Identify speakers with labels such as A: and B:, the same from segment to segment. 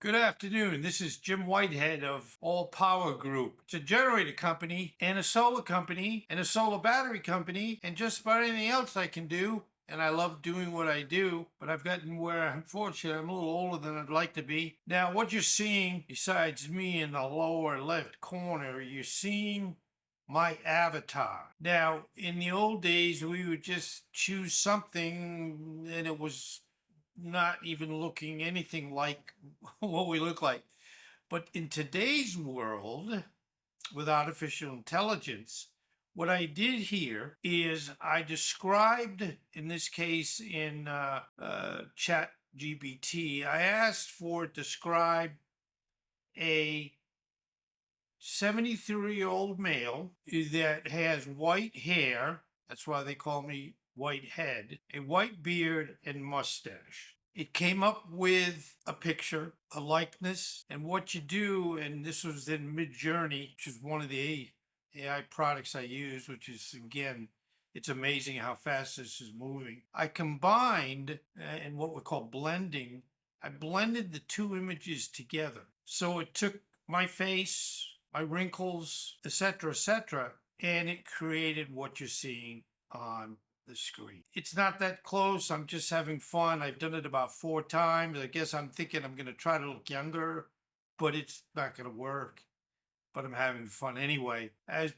A: Good afternoon. This is Jim Whitehead of All Power Group. It's a generator company and a solar company and a solar battery company and just about anything else I can do. And I love doing what I do, but I've gotten where, unfortunately, I'm a little older than I'd like to be. Now, what you're seeing, besides me in the lower left corner, you're seeing my avatar. Now, in the old days, we would just choose something and it was not even looking anything like what we look like. But in today's world, with artificial intelligence, what I did here is I described, in this case in Chat GPT, I asked for it to describe a 73-year-old male that has white hair. That's why they call me Whitehead, a white beard and mustache. It came up with a picture, a likeness, and what you do, and this was in Mid-Journey, which is one of the AI products I use, which is, again, it's amazing how fast this is moving. I combined, in what we call blending, I blended the two images together. So it took my face, my wrinkles, etc., and it created what you're seeing on the screen. It's not that close. I'm just having fun. I've done it about 4 times. I guess I'm thinking I'm going to try to look younger, but it's not going to work. But I'm having fun anyway. As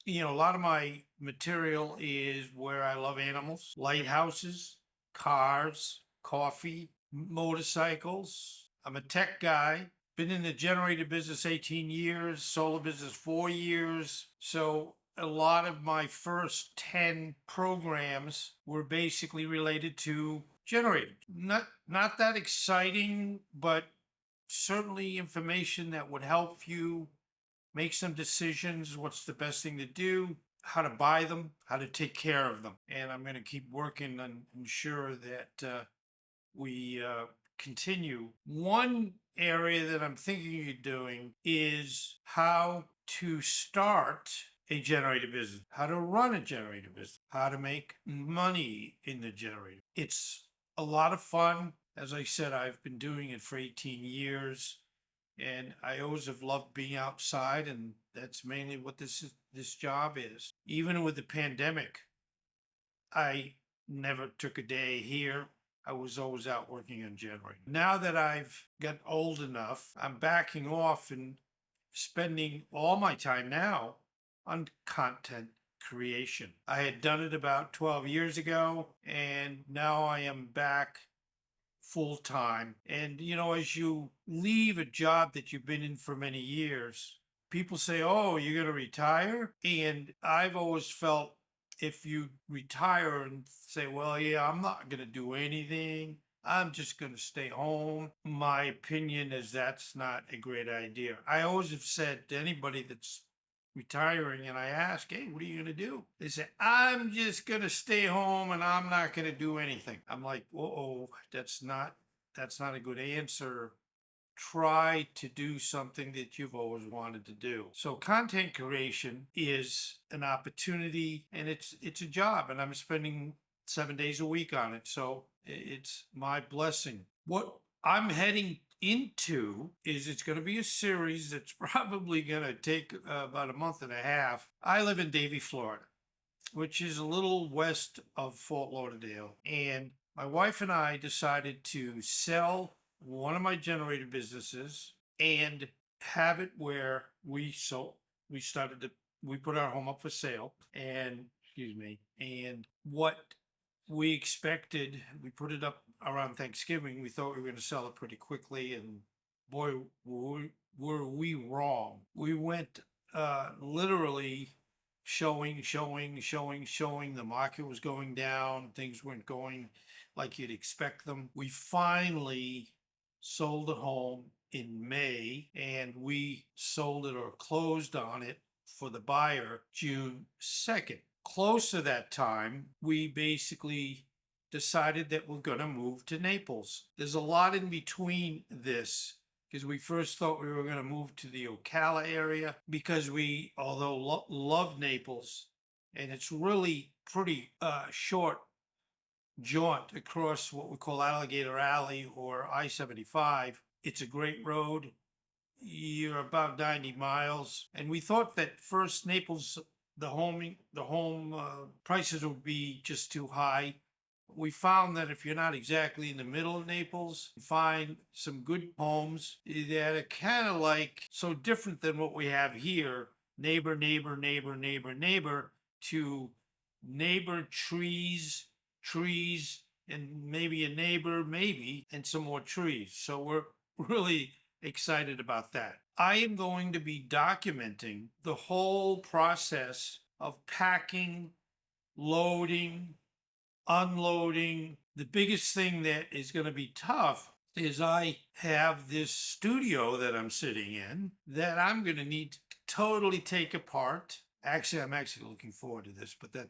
A: you know, a lot of my material is where I love animals, lighthouses, cars, coffee, motorcycles. I'm a tech guy. Been in the generator business 18 years, solar business 4 years. So a lot of my first 10 programs were basically related to generators. Not that exciting, but certainly information that would help you make some decisions. What's the best thing to do? How to buy them? How to take care of them? And I'm going to keep working on ensure that we continue. One area that I'm thinking of doing is how to start a generator business, how to run a generator business, how to make money in the generator. It's a lot of fun. As I said, I've been doing it for 18 years and I always have loved being outside, and that's mainly what this job is. Even with the pandemic, I never took a day here. I was always out working on generator. Now that I've got old enough, I'm backing off and spending all my time now on content creation. I had done it about 12 years ago, and now I am back full time. And, as you leave a job that you've been in for many years, people say, "Oh, you're going to retire?" And I've always felt if you retire and say, "Well, yeah, I'm not going to do anything, I'm just going to stay home," my opinion is that's not a great idea. I always have said to anybody that's retiring and I ask, "Hey, what are you going to do?" They say, "I'm just going to stay home and I'm not going to do anything." I'm like, "Oh, that's not a good answer. Try to do something that you've always wanted to do." So content creation is an opportunity and it's a job, and I'm spending 7 days a week on it. So it's my blessing. What I'm heading into is it's going to be a series that's probably going to take about a month and a half. I live in Davie, Florida, which is a little west of Fort Lauderdale. And my wife and I decided to sell one of my generator businesses and have it where we started to we put our home up for sale, and excuse me, and what we expected, we put it up around Thanksgiving. We thought we were going to sell it pretty quickly, and boy, were we wrong. We went literally showing. The market was going down. Things weren't going like you'd expect them. We finally sold a home in May, and we sold it or closed on it for the buyer June 2nd. Close to that time, we basically decided that we're going to move to Naples. There's a lot in between this because we first thought we were going to move to the Ocala area because we, although love Naples, and it's really pretty short jaunt across what we call Alligator Alley or I-75. It's a great road. You're about 90 miles. And we thought that first Naples, the home prices would be just too high. We found that if you're not exactly in the middle of Naples, you find some good homes that are kind of like so different than what we have here, neighbor, neighbor, neighbor, neighbor, neighbor, to neighbor, trees, trees, and maybe a neighbor, maybe, and some more trees. So we're really excited about that. I am going to be documenting the whole process of packing, loading, unloading. The biggest thing that is going to be tough is I have this studio that I'm sitting in that I'm going to need to totally take apart. Actually, I'm actually looking forward to this, but that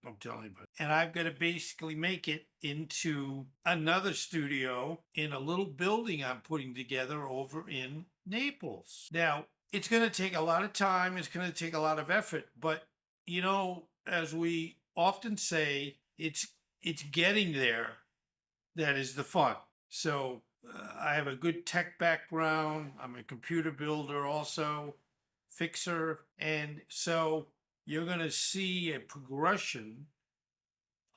A: don't tell anybody. And I've got to basically make it into another studio in a little building I'm putting together over in Naples. Now, it's going to take a lot of time, it's going to take a lot of effort, but as we often say, it's getting there that is the fun. So I have a good tech background. I'm a computer builder, also fixer, and so you're going to see a progression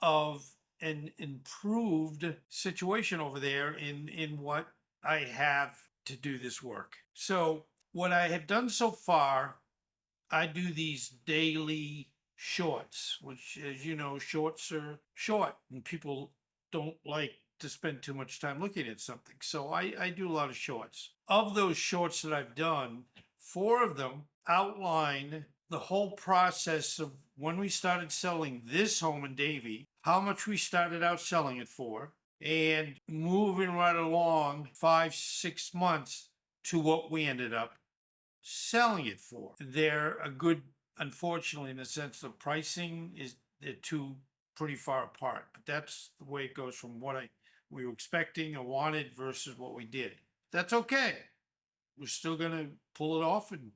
A: of an improved situation over there in what I have to do this work. So what I have done so far, I do these daily shorts, which, as you know, shorts are short and people don't like to spend too much time looking at something. So I do a lot of shorts. Of those shorts that I've done, 4 of them outline the whole process of when we started selling this home in Davie, how much we started out selling it for, and moving right along 5, 6 months to what we ended up selling it for. They're a good, unfortunately, in the sense of pricing they're two pretty far apart. But that's the way it goes from what we were expecting or wanted versus what we did. That's okay. We're still gonna pull it off, and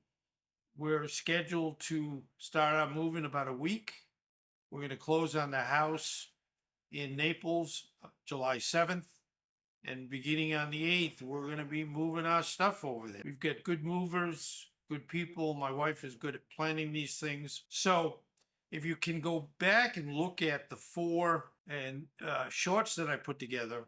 A: we're scheduled to start our move in about a week. We're gonna close on the house in Naples, July 7th. And beginning on the 8th, we're going to be moving our stuff over there. We've got good movers, good people. My wife is good at planning these things. So if you can go back and look at the 4 shorts that I put together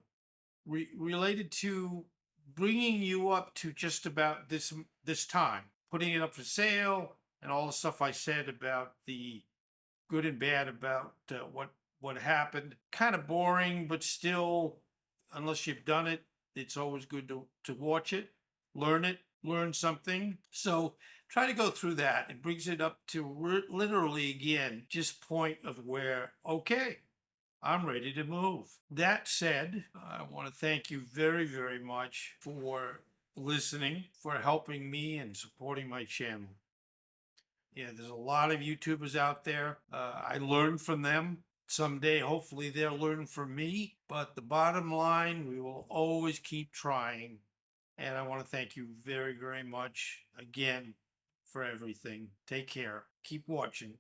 A: related to bringing you up to just about this time, putting it up for sale, and all the stuff I said about the good and bad about what happened. Kind of boring, but still, unless you've done it, it's always good to watch it, learn something. So try to go through that. It brings it up to literally again, just point of where, okay, I'm ready to move. That said, I want to thank you very, very much for listening, for helping me and supporting my channel. Yeah, there's a lot of YouTubers out there. I learn from them. Someday, hopefully, they'll learn from me. But the bottom line, we will always keep trying. And I want to thank you very, very much again for everything. Take care. Keep watching.